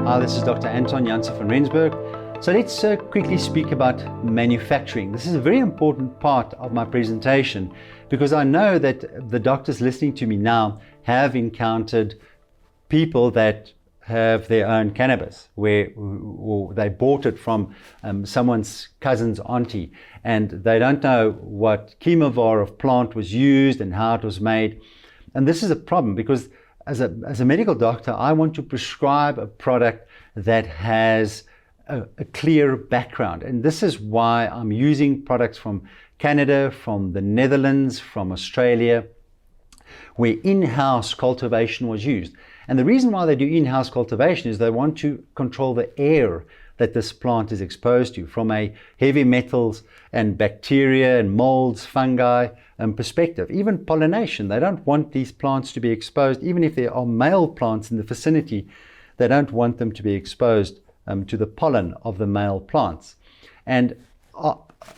Hi, this is Dr. Anton Janssen van Rensburg. So let's quickly speak about manufacturing. This is a very important part of my presentation because I know that the doctors listening to me now have encountered people that have their own cannabis, or they bought it from someone's cousin's auntie, and they don't know what chemovar of plant was used and how it was made. And this is a problem because as a medical doctor, I want to prescribe a product that has a clear background. And this is why I'm using products from Canada, from the Netherlands, from Australia, where in-house cultivation was used. And the reason why they do in-house cultivation is they want to control the air that this plant is exposed to from a heavy metals and bacteria and molds, fungi perspective. Even pollination, they don't want these plants to be exposed. Even if there are male plants in the vicinity, they don't want them to be exposed to the pollen of the male plants. And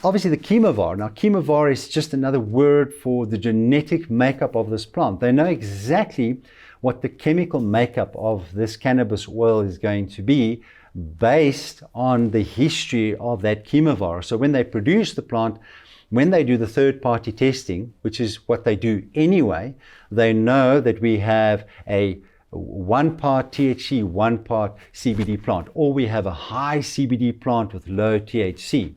obviously the chemovar. Now chemovar is just another word for the genetic makeup of this plant. They know exactly what the chemical makeup of this cannabis oil is going to be based on the history of that chemovar. So when they produce the plant, when they do the third-party testing, which is what they do anyway, they know that we have a 1 part THC, 1 part CBD plant, or we have a high CBD plant with low THC.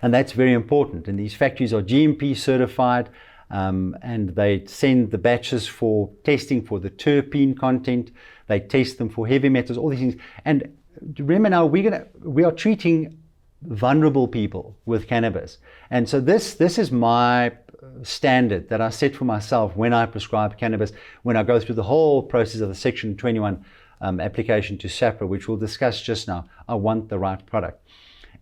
And that's very important. And these factories are GMP certified, and they send the batches for testing for the terpene content. They test them for heavy metals, all these things. And remember now, we are treating vulnerable people with cannabis. And so this is my standard that I set for myself when I prescribe cannabis, when I go through the whole process of the Section 21 application to SAHPRA, which we'll discuss just now. I want the right product.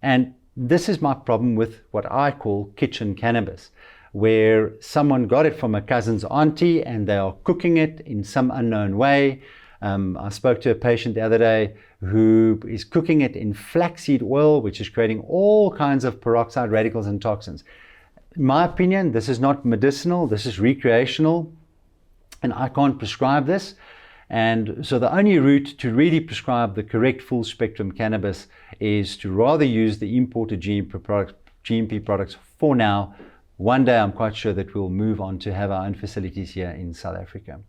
And this is my problem with what I call kitchen cannabis, where someone got it from a cousin's auntie and they are cooking it in some unknown way. I spoke to a patient the other day who is cooking it in flaxseed oil, which is creating all kinds of peroxide radicals and toxins. In my opinion, this is not medicinal, this is recreational, and I can't prescribe this. And so the only route to really prescribe the correct full spectrum cannabis is to rather use the imported GMP products for now. One day I'm quite sure that we'll move on to have our own facilities here in South Africa.